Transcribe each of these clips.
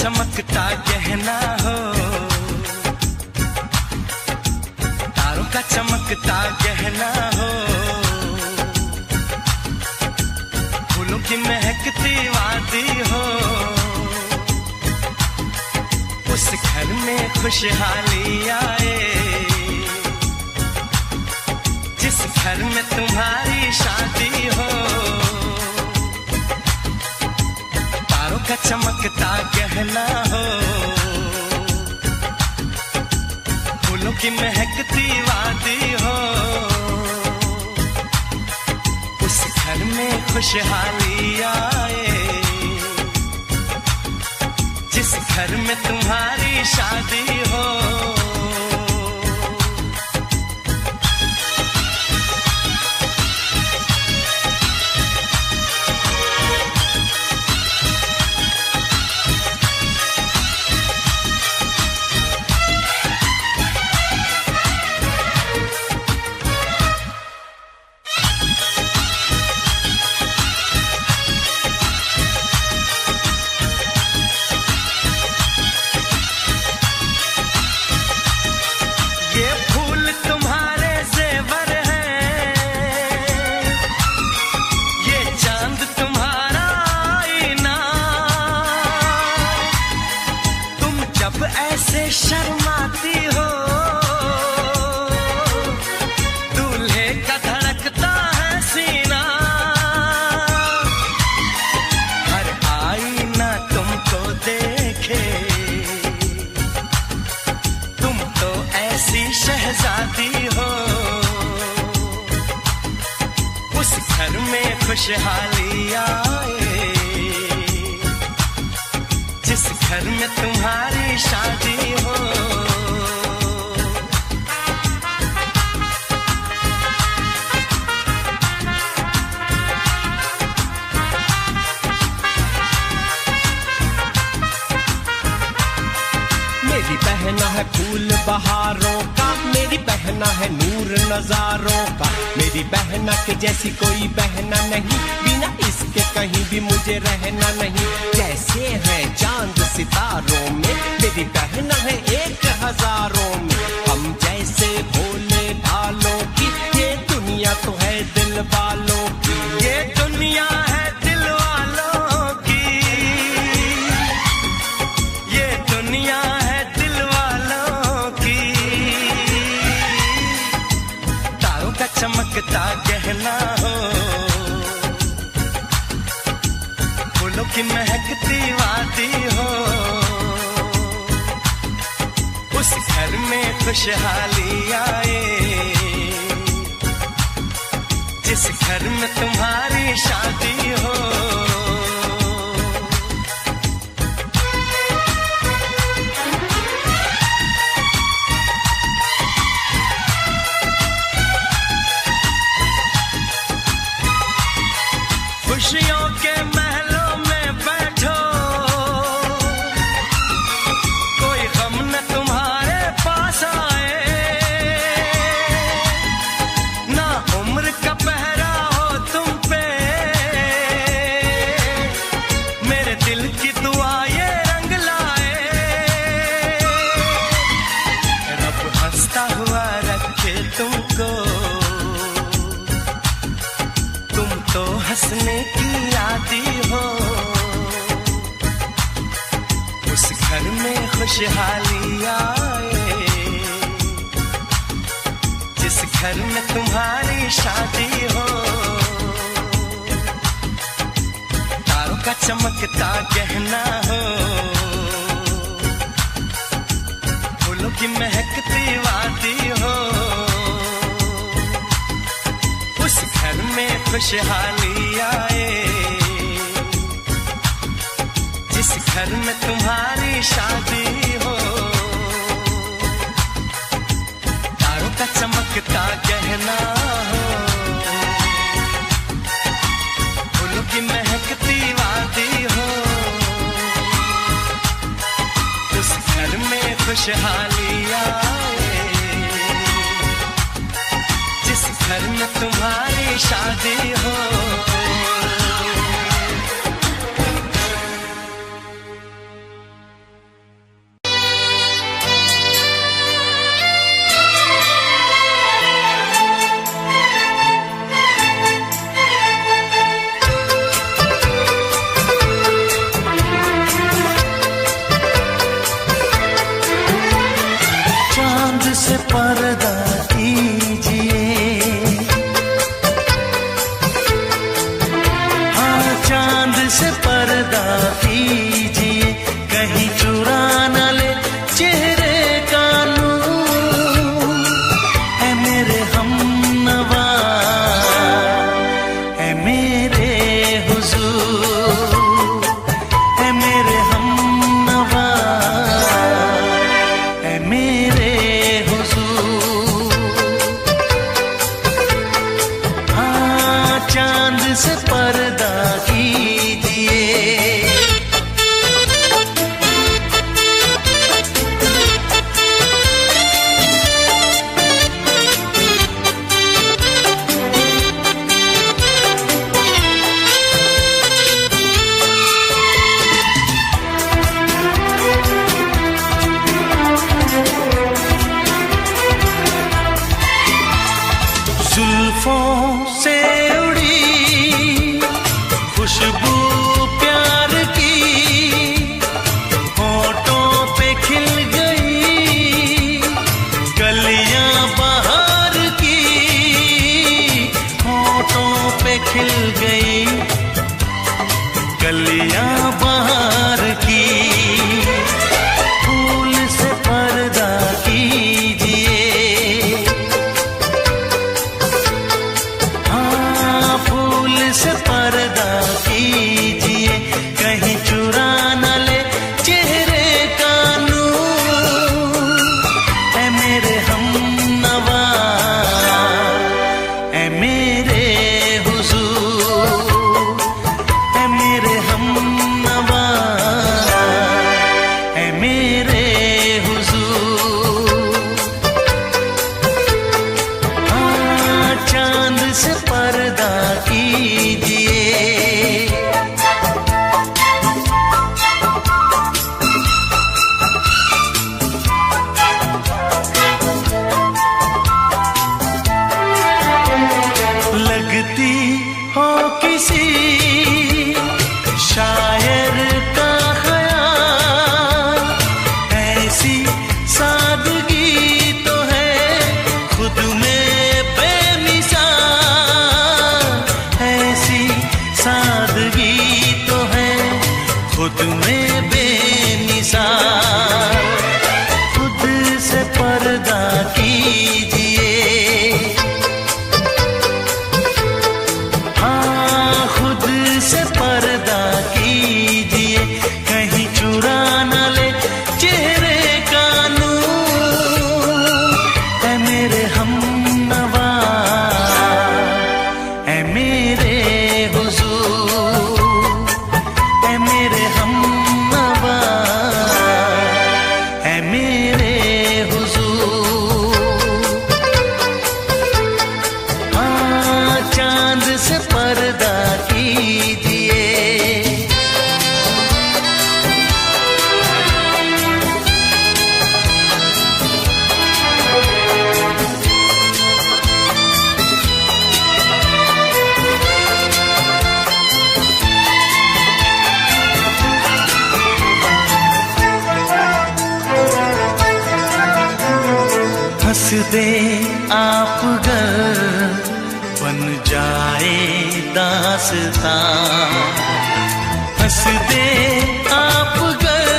चमकता गहना हो, तारों का चमकता गहना हो, फूलों की महकती वादी हो, उस घर में खुशहाली आए, जिस घर में तुम्हारी शादी हो। तारों का चमकता गहना हो, फूलों की महकती वादी हो, उस घर में खुशहाली आए, जिस घर में तुम्हारी शादी हो। ऐसे शर्माती हो, दूल्हे का धड़कता है सीना, हर आईना तुमको देखे, तुम तो ऐसी शहजादी हो, उस घर में खुशहाली आए, जिस घर में तुम्हारी शादी हो। मेरी बहना है फूल बहारों का, मेरी बहना है नूर नजारों का, मेरी बहना के जैसी कोई बहना नहीं, बिना इसके कहीं भी मुझे रहना नहीं। जैसे है चांद सितारों में, मेरी बहना है एक हजारों में, हम जैसे भोले भालों की, ये दुनिया तो है दिल वालों की, ये दुनिया है दिल वालों की, ये दुनिया है दिल वालों की। तारों का चमकता गहना हो, फूलों की महकती वादी हो, उस घर में खुशहाली आए, जिस घर में तुम्हारी शादी हो। खुशियों के महलों में बैठो, कोई गम न तुम्हारे पास आए, ना उम्र का पहरा हो तुम पे, मेरे दिल की दुआ ये रंग लाए, रब हंसता हुआ रखे तुमको, तुम तो हंसने की आदी हो, उस घर में खुशहाली आए, जिस घर में तुम्हारी शादी हो। तारों का चमकता गहना हो, फूलों की महकती वादी हो, उस घर में खुशहाली आए, जिस घर में तुम्हारी शादी हो। तारों का चमकता गहना हो, फूलों की महकती वादी हो, उस घर में खुशहाली आए, जिस घर में तुम्हारी शादी हो। कलियां बहार की, फूल से पर्दा कीजिए, हाँ फूल से पर्दा कीजिए, कहीं चुरा न ले चेहरे का नूर। ऐ मेरे हमनवा, ऐ मेरे हुजूर, ऐ मेरे हमनवा, ऐ मेरे हुजूर। हाँ चांद से पर्दा कीजिए, लगती हो किसी शायर का ख्याल, ऐसी सादगी तो है खुद में बेमिसाल, ऐसी सादगी तो है खुद में बेमिसाल। खुद से पर्दा कीजिए, हाँ खुद से पर्दा कीजिए, कहीं चुरा न ले चेहरे का नूर। ऐ मेरे हमनवा, ऐ मेरे हुजूर, ऐ मेरे हमनवा, ऐ मेरे हुजूर। हाँ चांद से पर्दा कीजिए, हंस दे आप गर बन जाए दास्तां, हंस दे आप गर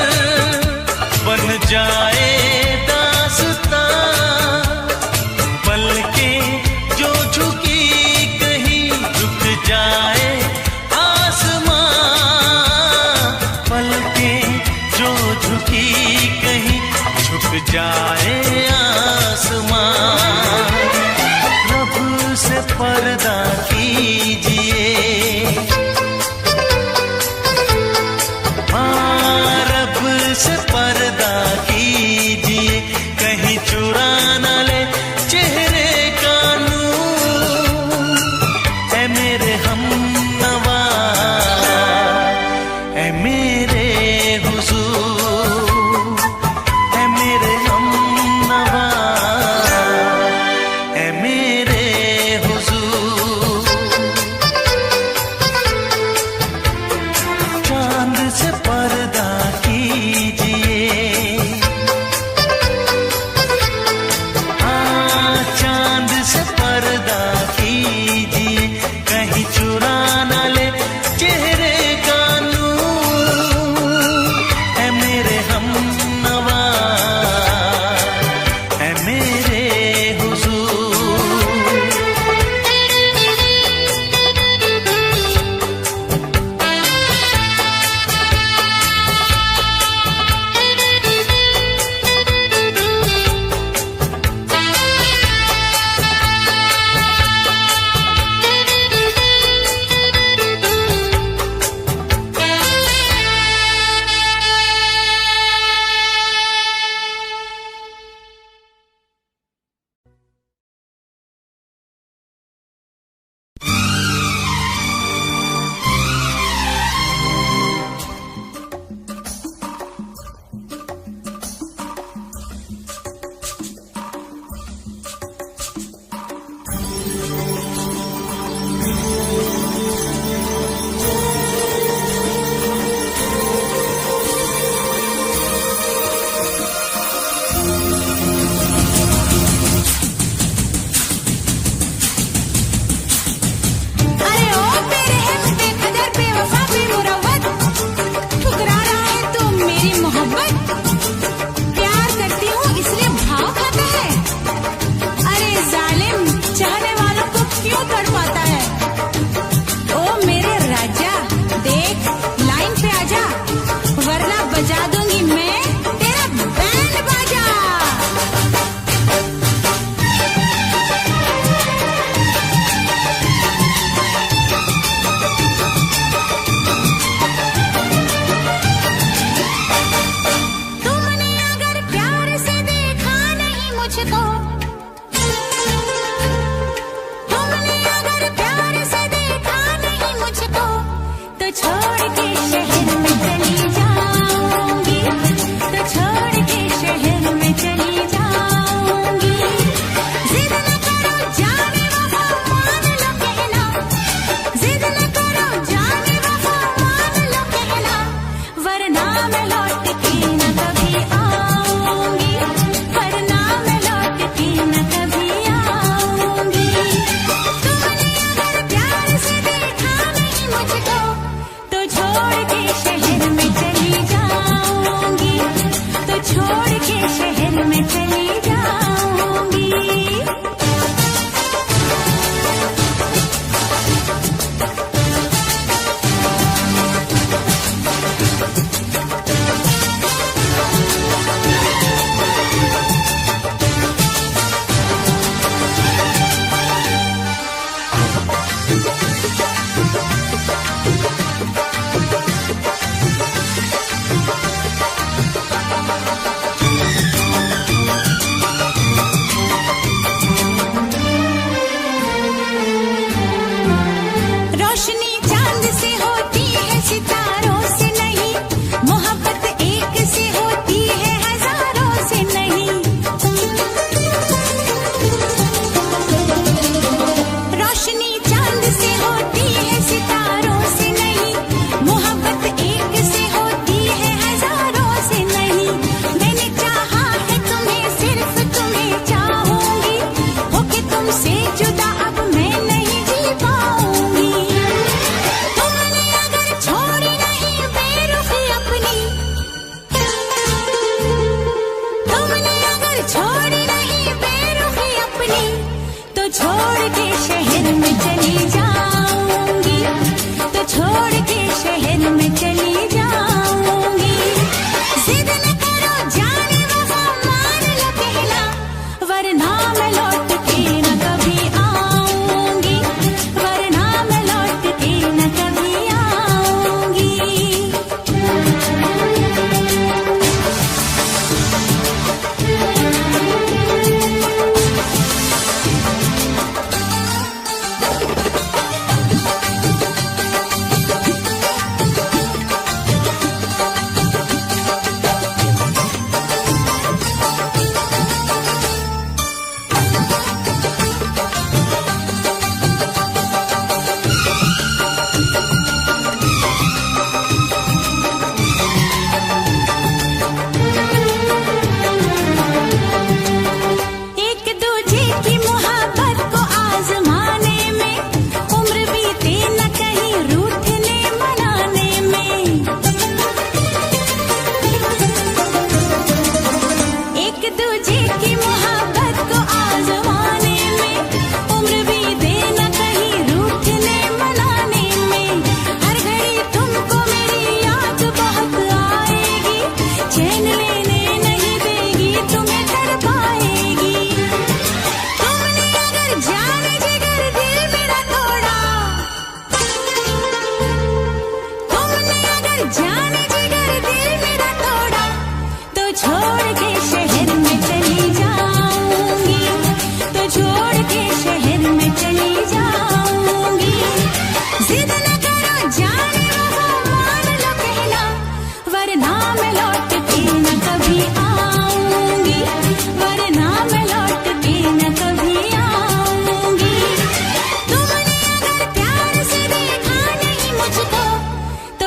बन जाए दास्तां। पलकें जो झुकी कहीं झुक जाए आसमां, पलकें जो झुकी कहीं झुक जाए आसमां। रब से पर्दा कीजिए, हाँ रब से पर्दा कीजिए, कहीं चुरा न ले चेहरे का नूर। ऐ मेरे हमनवा, ऐ मेरे हुजूर, ऐ मेरे हमनवा, ऐ मेरे हुजूर। चांद से पर्दा कीजिए, हाँ चांद से पर्दा कीजिए, कहीं चुरा न ले चेहरे का नूर। ऐ मेरे हमनवा, ऐ मेरे हुजूर।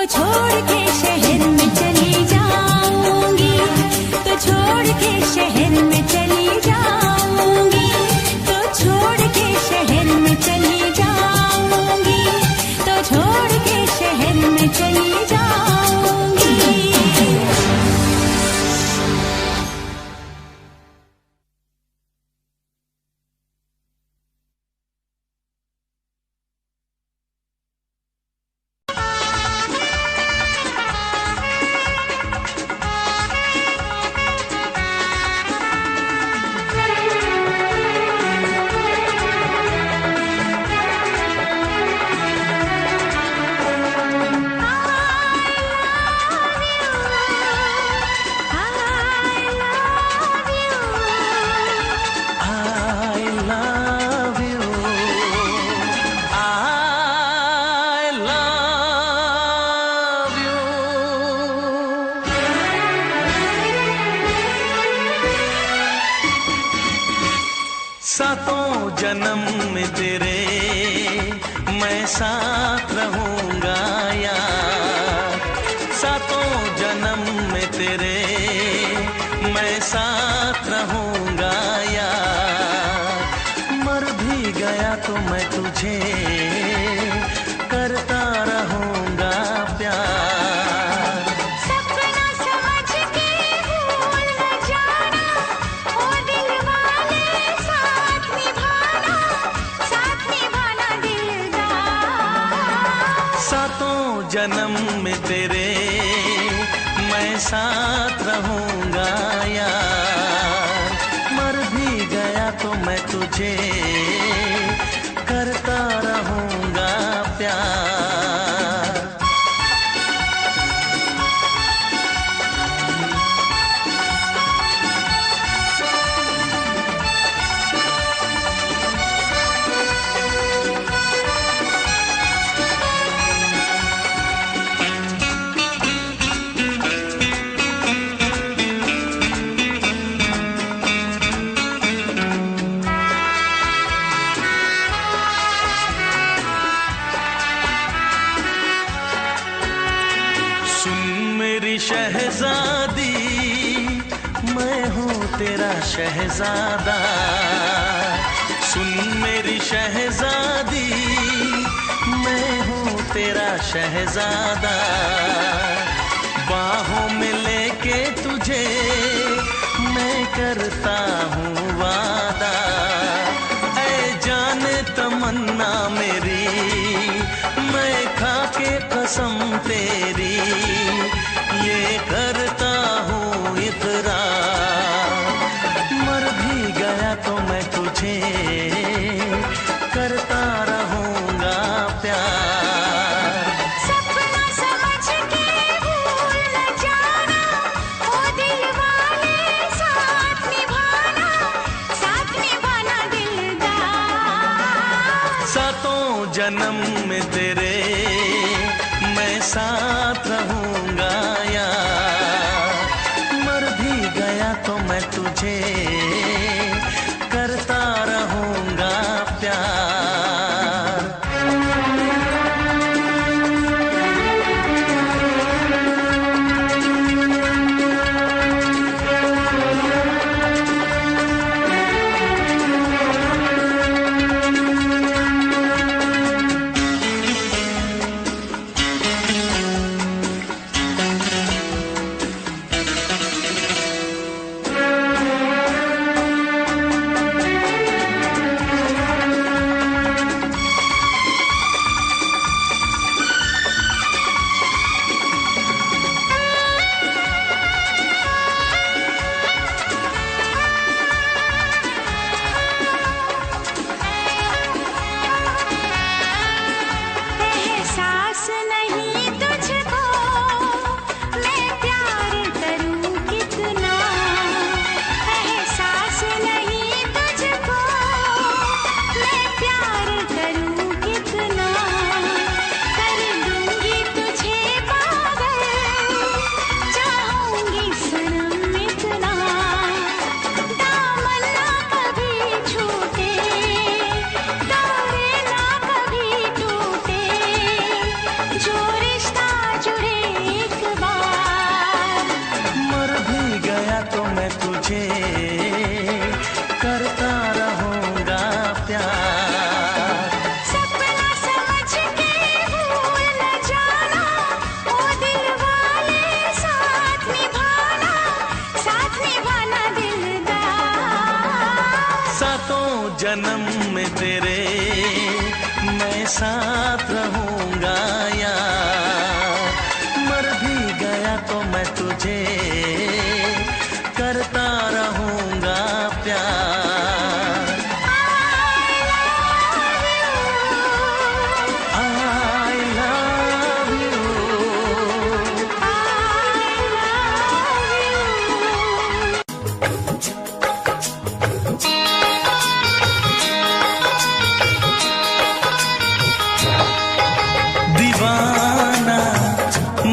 छोड़ के सातों जन्म में तेरे मैं साथ रहूंगा यार, सातों जन्म में तेरे मैं साथ रहूंगा यार, मर भी गया तो मैं तुझे करता रहूंगा प्यार। सपना समझ के भूल न जाना, ओ दिल वाले साथ निभाना दिलदार। सातों जन्म में तेरे मैं साथ रहूंगा यार, मर भी गया तो मैं तुझे करता रहूंगा प्यार। शहजादी मैं हूँ तेरा शहजादा, सुन मेरी शहजादी मैं हूँ तेरा शहजादा, बाहों में लेके तुझे मैं करता हूँ वादा, ऐ जाने तमन्ना मेरी मैं खा के कसम तेरी ये करता हूँ इकरार, मर भी गया तो मैं तुझे करता रहूंगा प्यार। सपना समझ के भूल न जाना, ओ दिल वाले साथ निभाना दिलदार। सातों जन्म में तेरे मैं साथ रहूंगा यार, मर भी गया तो मैं तुझे करता रहूंगा प्यार। जन्म में तेरे मैं साथ रहूंगा यार, मर भी गया तो मैं तुझे करता रहूंगा प्यार। I love you, दीवाना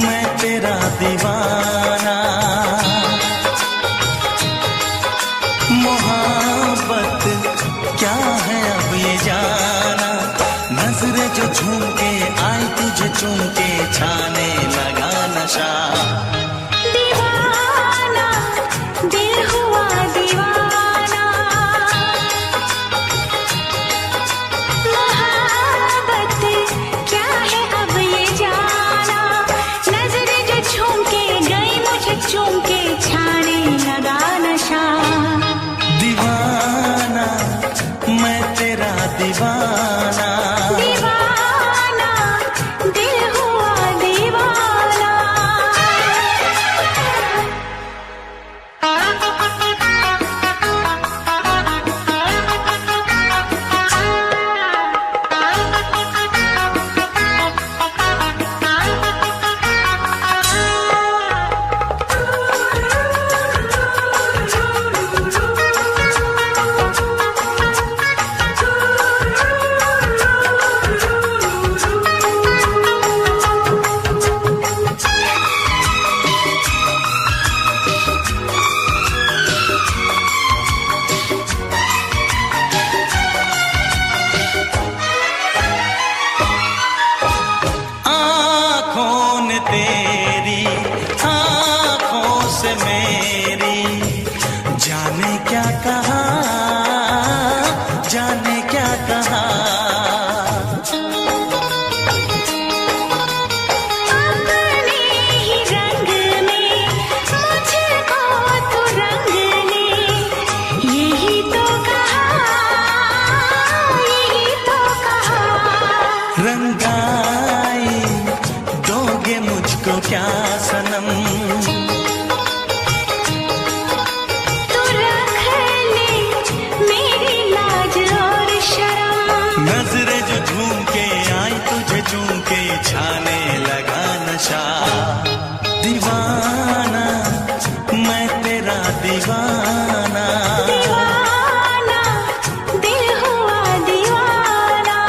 मैं तेरा दीवाना। नशा। दीवाना दिल हुआ दीवाना, मोहब्बत क्या है अब ये जाना, नजरें जो झूम के गई मुझे चूम के छाने लगा नशा। दीवाना मैं तेरा दीवाना, दीवाना दिल हुआ दीवाना। आँखों ने तेरी आँखों से मेरी जाने क्या कहा, जाने क्या कहा। अपने ही रंग में मुझको तो रंग ने, यही तो कहा, यही तो कहा। रंगाई दोगे मुझको क्या सनम, तू रख ले मेरी लाज और शर्म, नजरें जो झूम के आई तुझे चूम के छाने लगा नशा। दीवाना मैं तेरा दीवाना, दीवाना दिल हुआ दीवाना।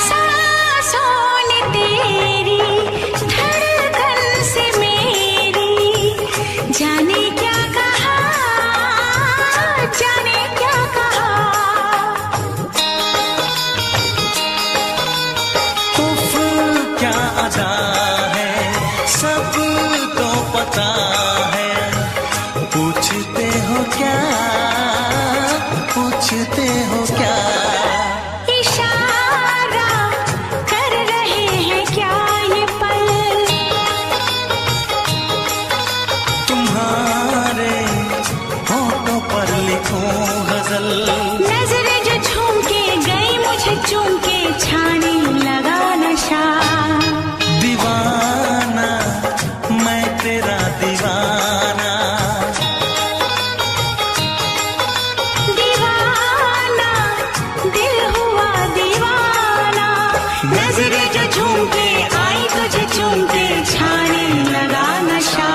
सांसों ने तेरी धड़कन से मेरी जाने क्या कहा, जाने क्या कहा। उफ क्या अदा है सब तो पता है, पूछते हो क्या, पूछते हो क्या। इशारा कर रहे हैं क्या ये पल, तुम्हारे होठों पर लिखूं गजल, नजरें जो झूम के गई मुझे चूम के छाने लगा नशा। दीवाना मैं तेरा दीवाना, दीवाना दिल हुआ दीवाना, नजरें जो झूम के आई तुझे चूम के छाने लगा नशा।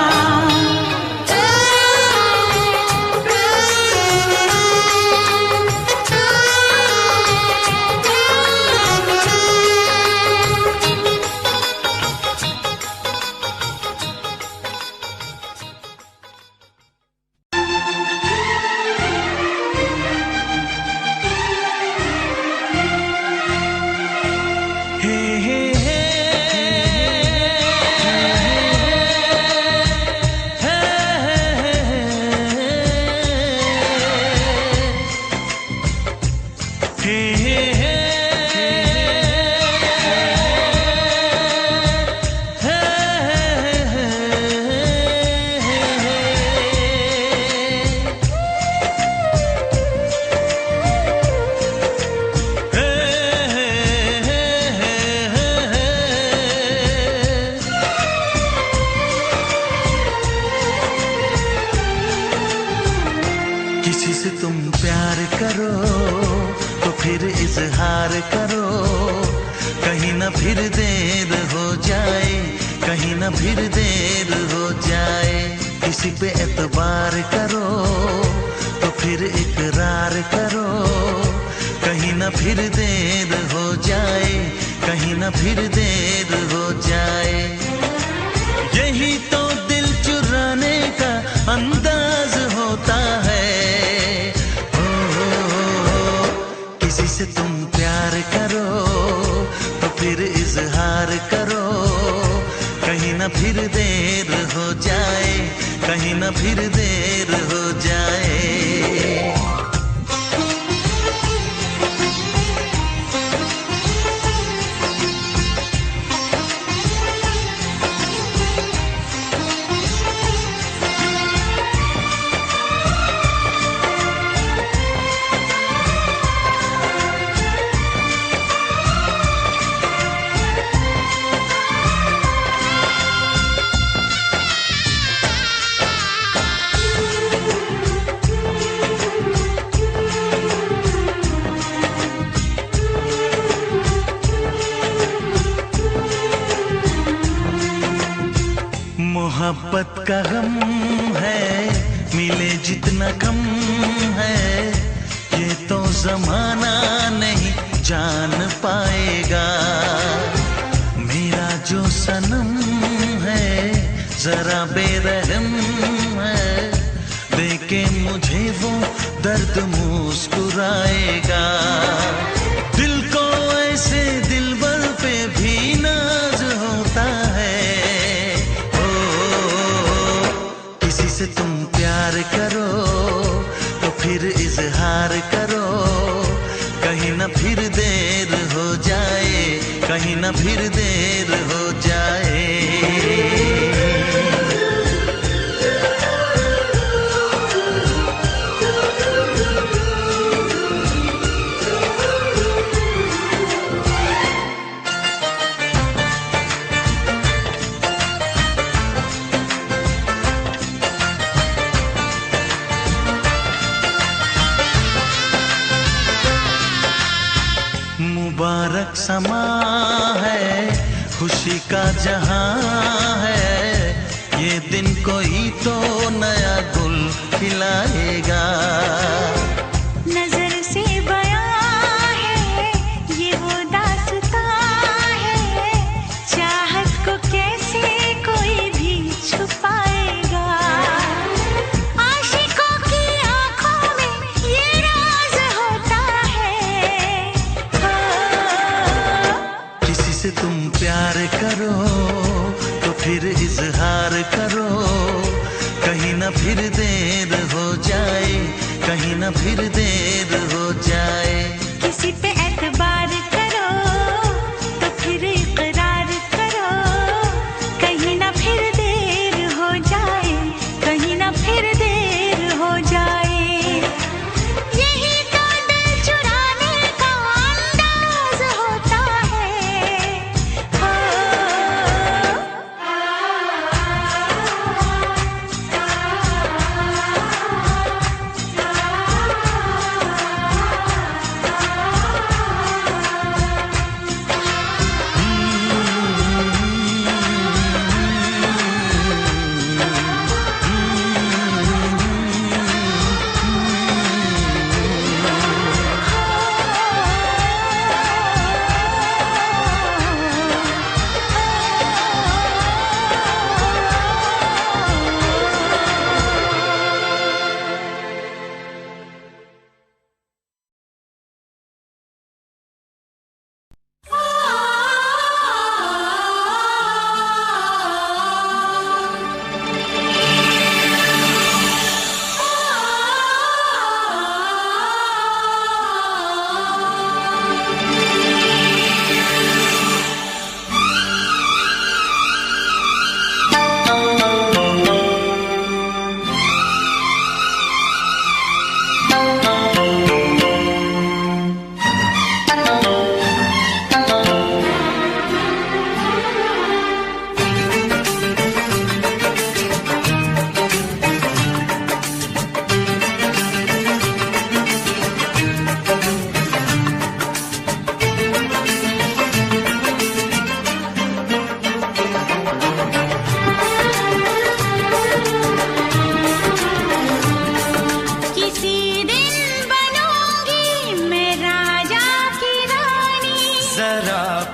करो तो फिर इजहार करो, कहीं ना फिर देर हो जाए, कहीं ना फिर देर हो जाए। किसी पे एतबार करो तो फिर इकरार करो, कहीं ना फिर देर हो जाए, कहीं ना फिर देर हो जाए। यही तो दिल चुराने का अंदाज होता है। किसी से तुम प्यार करो तो फिर इजहार करो, कहीं ना फिर देर हो जाए, कहीं ना फिर देर हो जाए। मोहब्बत का गम है, मिले जितना कम है, ये तो जमाना नहीं जान पाएगा। मेरा जो सनम है जरा बेरहम है, देके मुझे वो दर्द मुस्कुराएगा। दिल को ऐसे दिलबर पे भी नाज होता है। से तुम प्यार करो तो फिर इजहार करो, कहीं ना फिर देर हो जाए, कहीं ना फिर देर हो जाए। मुबारक समा है, खुशी का जहां है, ये दिन कोई तो नया गुल खिलाएगा। नजर से बयां है ये वो दास्तां है, चाहत को कैसे कोई भी छुपाएगा। आशिकों की आंखों में ये राज होता है। किसी से तुम प्यार करो तो फिर इजहार करो, कहीं ना फिर देर हो जाए, कहीं ना फिर देर हो जाए। किसी पे एतबार करो तो फिर इकरार करो, कहीं ना फिर देर हो जाए, कहीं ना फिर देर हो जाए। यही तो दिल चुराने का अंदाज होता है।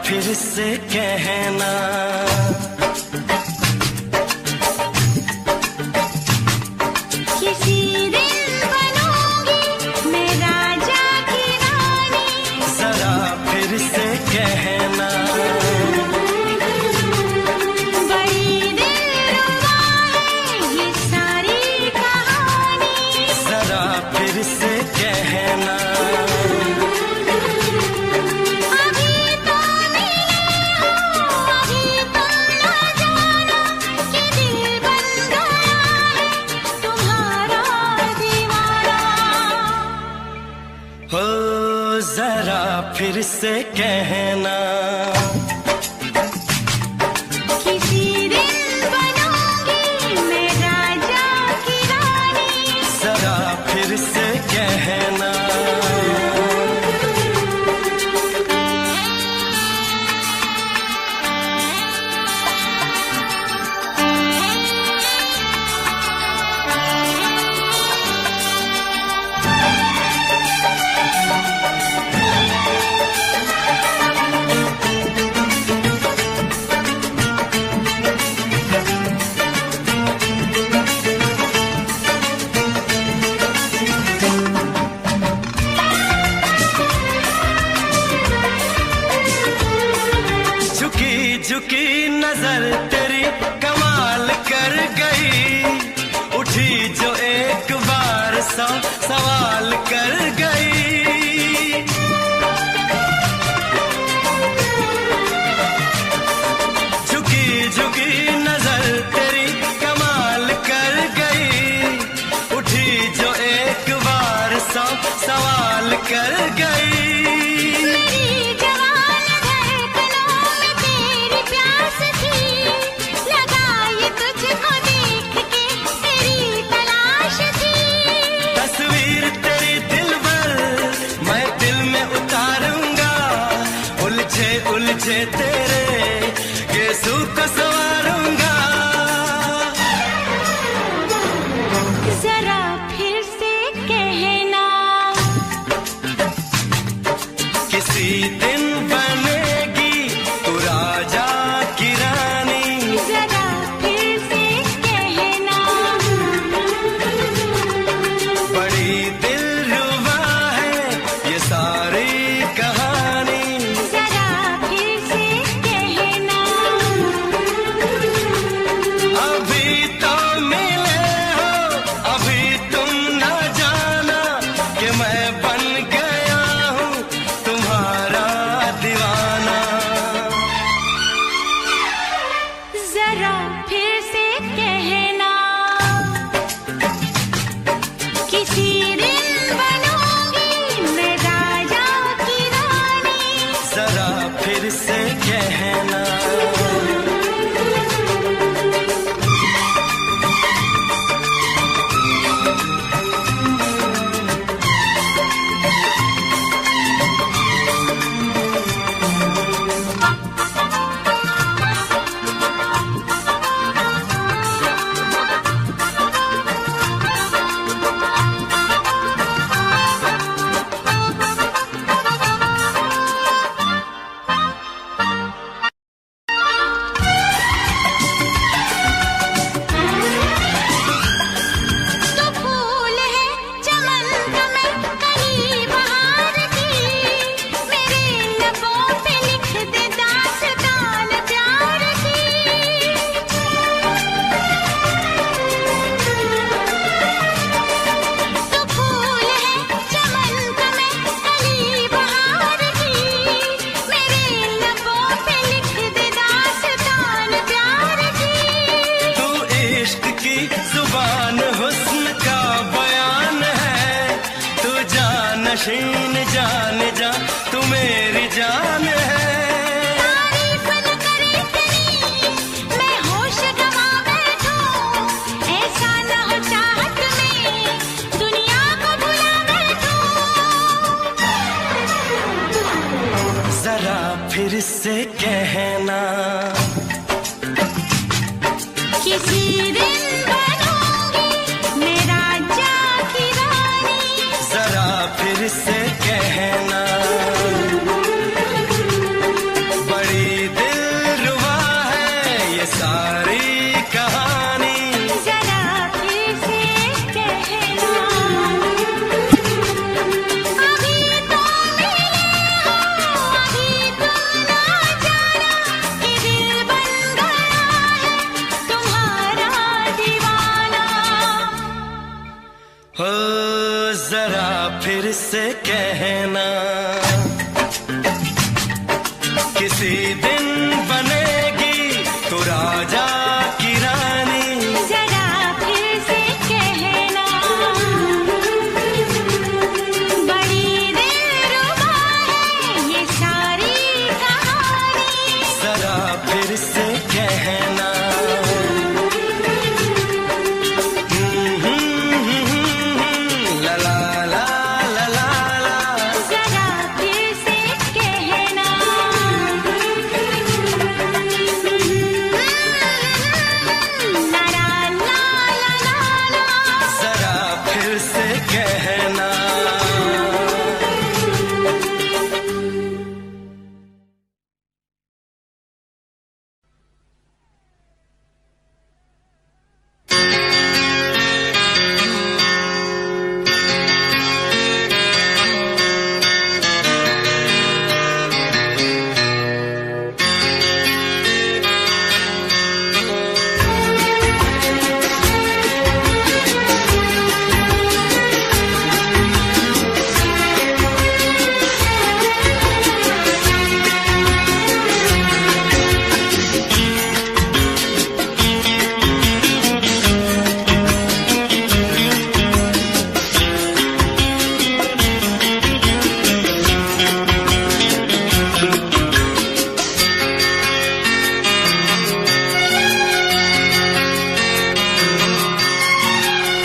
फिर से कहना। किसी दिन बनूंगी मैं राजा की रानी, जरा फिर से कहना। बड़ी दिलरुबा है ये सारी कहानी, जरा फिर से कहना। अभी तो मिले हो, अभी तुम न जाना कि दिल बन गया है तुम्हारा दीवाना। हो जरा फिर से कहना। किसी दिन बनूंगी मैं राजा की रानी, जरा फिर से कहना। झुकी झुकी नजर तेरी कमाल कर गई, उठी जो एक बार सौ सवाल कर गई। झुकी झुकी नजर तेरी कमाल कर गई, उठी जो एक बार सौ सवाल कर गई। मेरी जवान धड़कनों में तेरी प्यास थी, लगाई तुझको देख के तेरी तलाश थी। तस्वीर तेरी दिल भर मैं दिल में उतारूंगा, उलझे उलझे तेरे गेसू को संवारूंगा। जरा फिर से कहना, किसी दिन बनेगी तू राजा की रानी, जरा फिर से कहना। बड़ी दिलरुबा है ये सारी कहानी। जरा फिर से कहना, अभी तो मिले हो, अभी तुम न जाना कि मैं बन गया हूँ तुम्हारा दीवाना। जरा फिर से कहना, किसी दिन बनूंगी मैं राजा की रानी, जरा फिर से कहना। तो फूल है चमन का मैं कहीं बहार की, मेरे लबों पे लिख दे दास्तान प्यार की। तो फूल है चमन का मैं कहीं बहार की, मेरे लबों पे लिख दे दास्तान प्यार की। तू इश्क की जुबान हुस्न का बयान है, तू जानशीन जान जा तू मेरी जान है। तारीफ न करे तेरी मैं होश गवा बैठूं, ऐसा न हो चाहत में दुनिया को भुला बैठूं। जरा फिर से कहना, किसी दिन बनूंगी मैं राजा की रानी, फिर से कहना। कहना, किसी दिन बनेगी तो राजा की रानी। जरा फिर से कहना, बड़ी दिलरुबा है ये सारी कहानी। जरा फिर से कहना, ला ला ला ला ला ला। जरा फिर से कहना, ला ला ला ला ला। जरा फिर से कहना।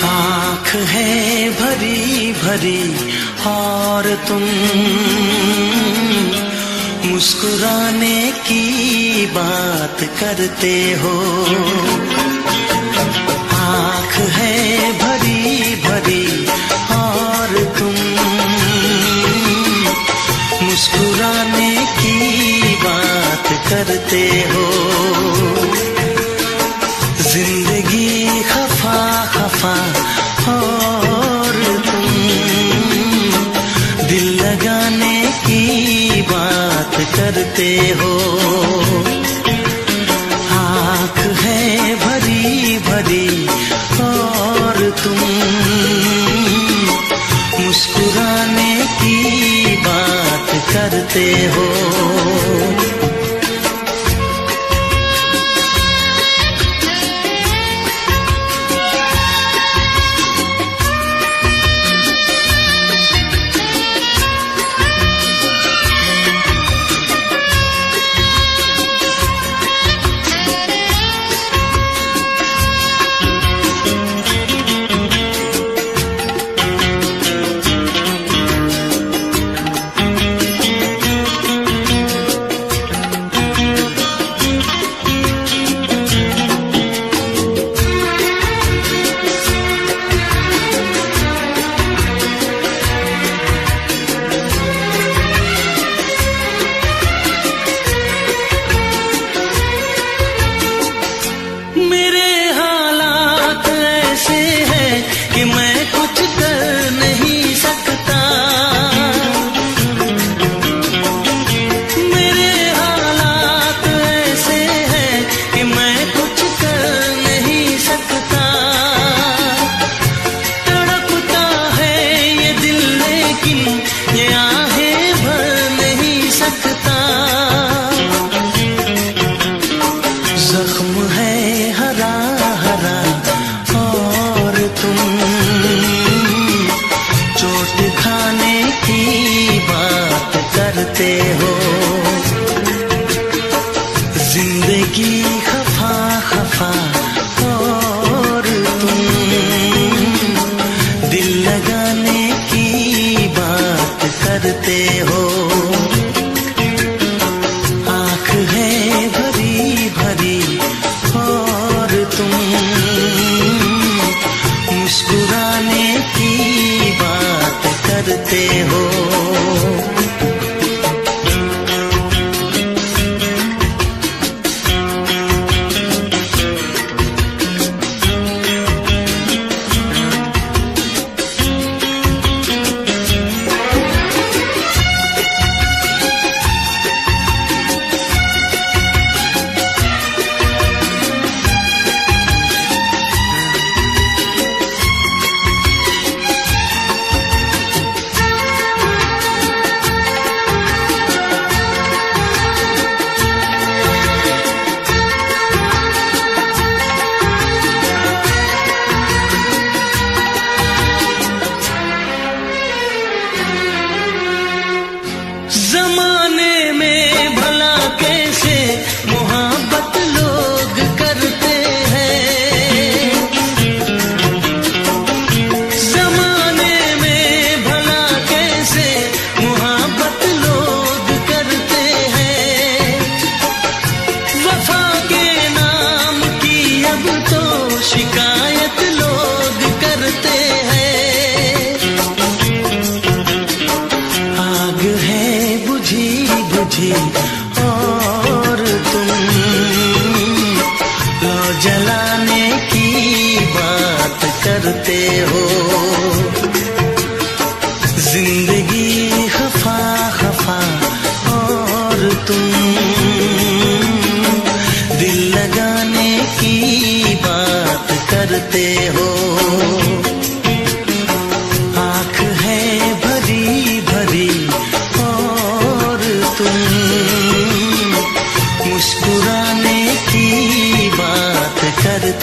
आँख है भरी भरी और तुम मुस्कुराने की बात करते हो। आँख है भरी भरी और तुम मुस्कुराने की बात करते हो। जिंदगी खफा खफा और तुम दिल लगाने की बात करते हो। आँख है भरी भरी और तुम मुस्कुराने की बात करते हो।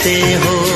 करते हो।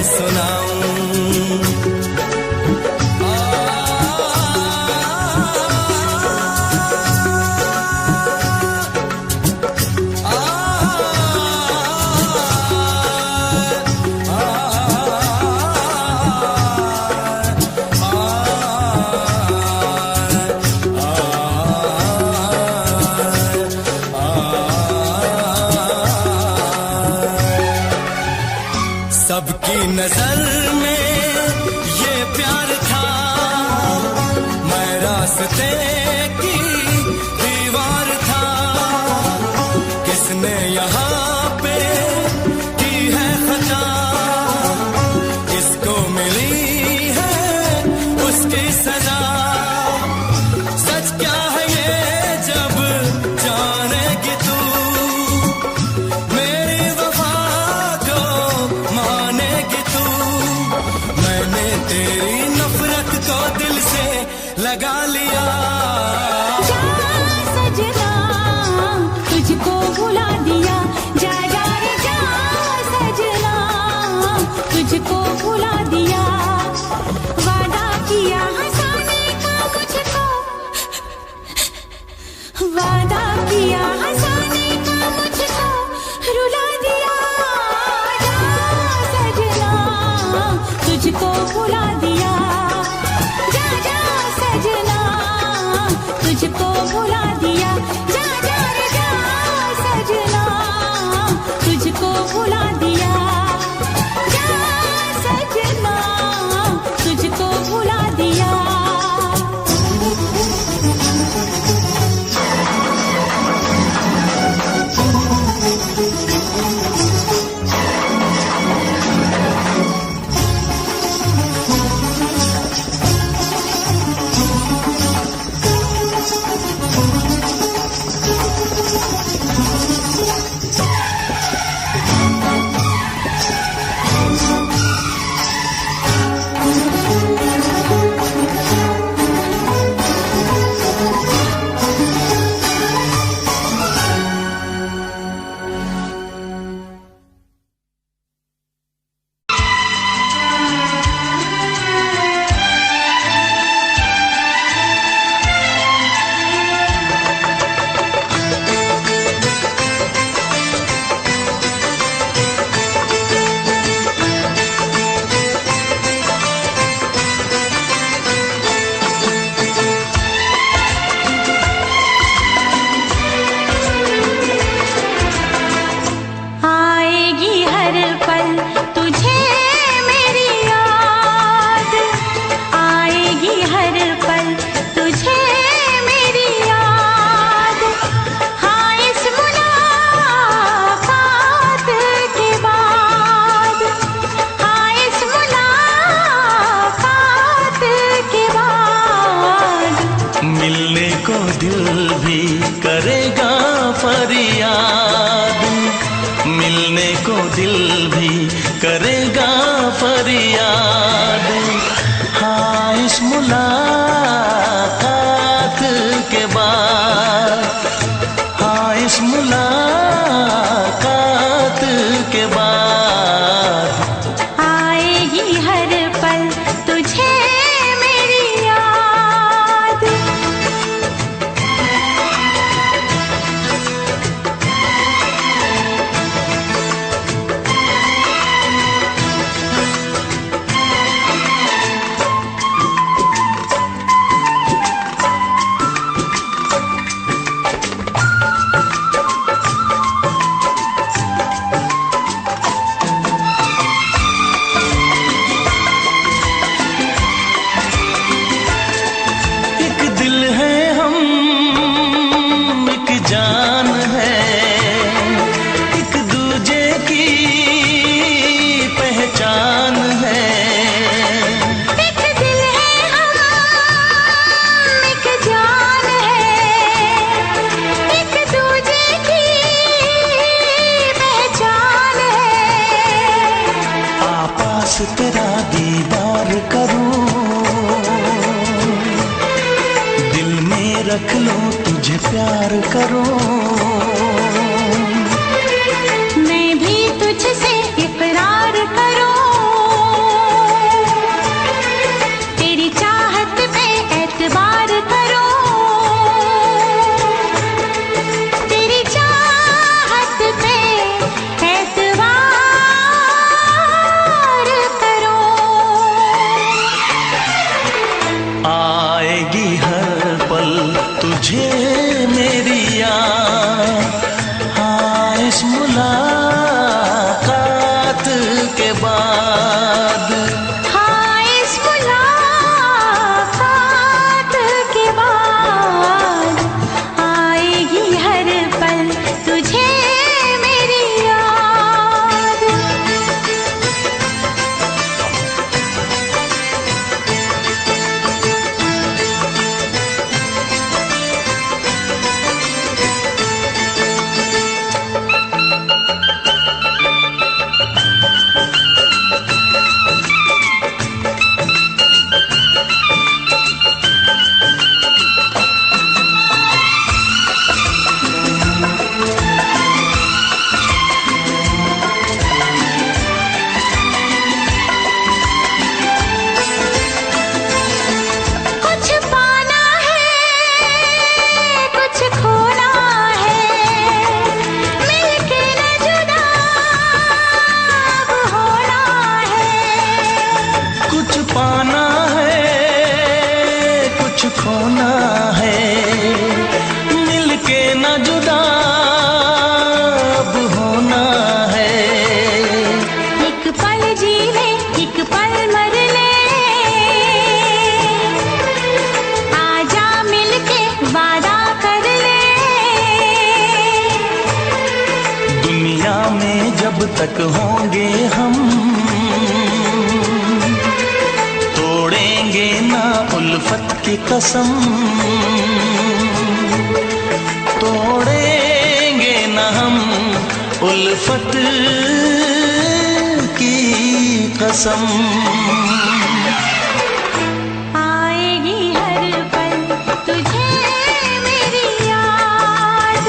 सुनाऊं। सबकी नजर में ये प्यार था, मैं रास्ते की दीवार था। किसने यहाँ पे की है खता, किसको मिली है उसकी सजा। सच क्या है ये जब जानेगी तू, मेरी वफा को मानेगी तू। मैंने तेरी नफरत को दिल से लगा लिया। जा सजना तुझको भुला दिया, जा जा रे जा सजना तुझको भुला दिया। वादा किया हंसाने का मुझको, वादा किया हंसाने का मुझको रुला दिया। जा सजना तुझको भुला दिया, जा जा सजना तुझको भुला दिया। जा जा रे जा सजना तुझको भुला दिया, जा सजना तुझको भुला दिया। तेरा दीदार करूं, दिल में रख लूं तुझे प्यार करूं। मैं भी तुझसे इकरार करूं, तक होंगे हम, तोड़ेंगे ना उल्फत की कसम, तोड़ेंगे ना हम उल्फत की कसम। आएगी हर पल तुझे मेरी याद,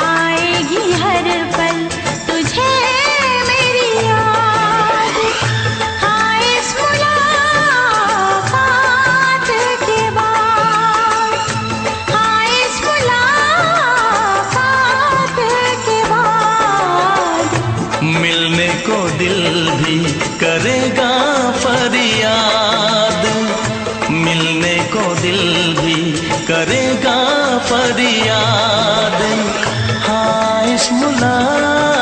आएगी हर पल तुझे मेरी याद। हाँ इस मुलाकात के बाद, हाँ इस मुलाकात के बाद मिलने को दिल भी करेगा फरियाद, मिलने को दिल भी करेगा फरियाद। हाँ इस मुलाकात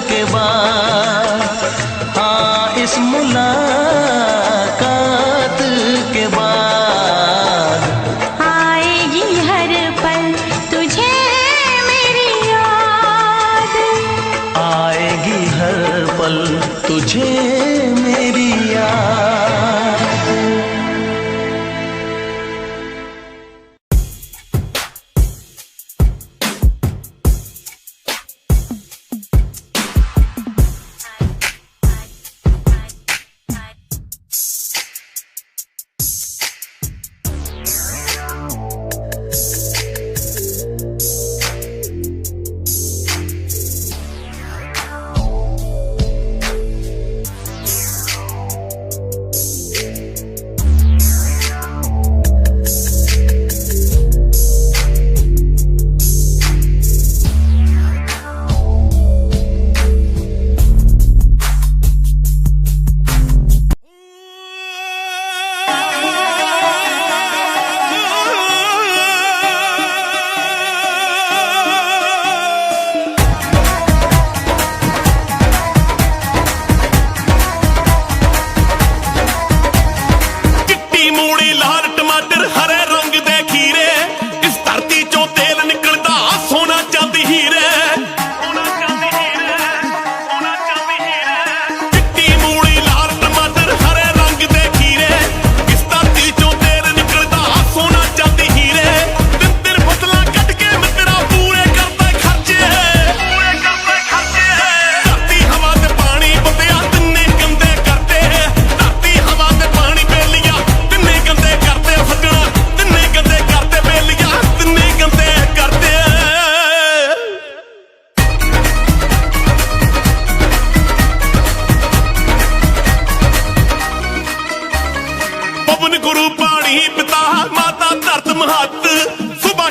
के बाद, हाँ इस मुलाकात के बाद आएगी हर पल तुझे मेरी याद, आएगी हर पल तुझे मेरी याद।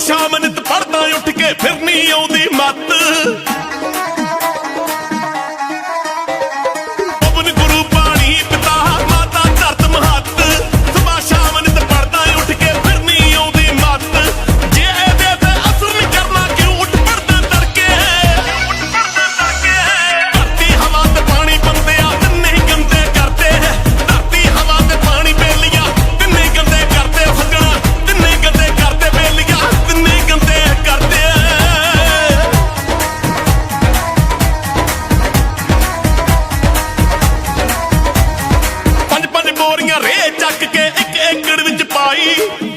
ਸ਼ਾਮ ਨਿਤ ਪੜਦਾ ਉੱਠ ਕੇ ਫਿਰ ਨਹੀਂ ਆਉਂਦੀ ਮੱਤ ਪਵਨ ਗੁਰੂ ਪਾਣੀ ਪਿਤਾ ਮਾਤਾ ਧਰਤ ਮਹੱਤ ਸੁਬਾ ਸ਼ਾਮ ਨਿਤ ਪੜਦਾ ਉੱਠ ਕੇ ਫਿਰ ਨਹੀਂ ਆਉਂਦੀ ਮੱਤ ਜੇ ਇਹਦੇ ਤੇ ਅਸਰ ਨਹੀਂ ਕਰਨਾ ਕਿਉਂ ਉੱਠ ਪੜਦਾ ਤੜਕੇ ਧਰਤੀ ਹਵਾ ਤੇ ਪਾਣੀ ਬੰਦੇ ਆ ਤਿੰਨੇ ਹੀ ਗੰਦੇ ਕਰਦੇ ਧਰਤੀ ਹਵਾ ਤੇ ਪਾਣੀ ਬੇਲੀਆਂ ਤਿੰਨੇ ਗੰਦੇ ਕਰਦੇ ਫੱਗਣਾ ਤਿੰਨੇ ਗੰਦੇ ਕਰਦੇ ਬੇਲੀਆਂ ਤਿੰਨੇ ਗੰਦੇ ਕਰਦੇ ਪੰਜ ਪੰਜ ਬੋਰੀਆਂ ਰੇ ਚੱਕ ਕੇ ਇੱਕ ਏਕੜ ਵਿੱਚ ਪਾਈ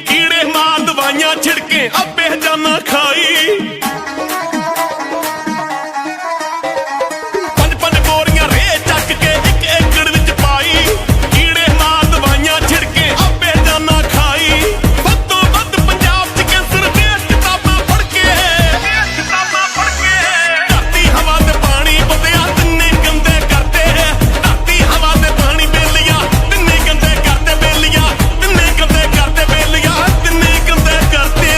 ਕੀੜੇ ਮਾਰ ਦਵਾਈਆਂ ਛਿੜਕੇ ਆਪੇ ਜਾਨਾ ਖਾਈ ਪੰਜ ਪੰਜ ਬੋਰੀਆਂ ਰੇ ਚੱਕ ਕੇ ਇੱਕ ਏਕੜ ਵਿੱਚ ਪਾਈ ਕੀੜੇ ਮਾਰ ਦਵਾਈਆਂ ਛਿੜਕੇ ਆਪੇ ਜਾਨਾ ਖਾਈ ਵੱਧ ਤੋਂ ਵੱਧ ਪੰਜਾਬ 'ਚ ਕੈਂਸਰ ਦੀਆਂ ਕਿਤਾਬਾਂ ਪੜ੍ਹ ਕੇ ਧਰਤੀ ਹਵਾ ਤੇ ਪਾਣੀ ਬੰਦਿਆ ਤਿੰਨੇ ਗੰਦੇ ਕਰਦੇ ਧਰਤੀ ਹਵਾ ਤੇ ਪਾਣੀ ਬੇਲੀਆਂ ਤਿੰਨੇ ਗੰਦੇ ਕਰਦੇ ਬੇਲੀਆਂ ਤਿੰਨੇ ਗੰਦੇ ਕਰਦੇ ਬੇਲੀਆਂ ਤਿੰਨੇ ਗੰਦੇ ਕਰਦੇ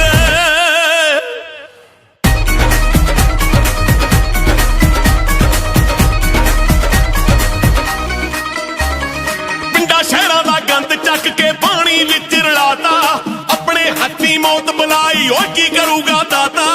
ਪਿੰਡਾਂ ਸ਼ਹਿਰਾਂ ਦਾ ਗੰਦ ਚੱਕ ਕੇ ਪਾਣੀ ਵਿੱਚ ਰਲਾਤਾ ਆਪਣੇ ਹੱਥੀਂ ਮੌਤ ਬੁਲਾਈ ਓਏ ਕੀ ਕਰੂਗਾ ਦਾਤਾ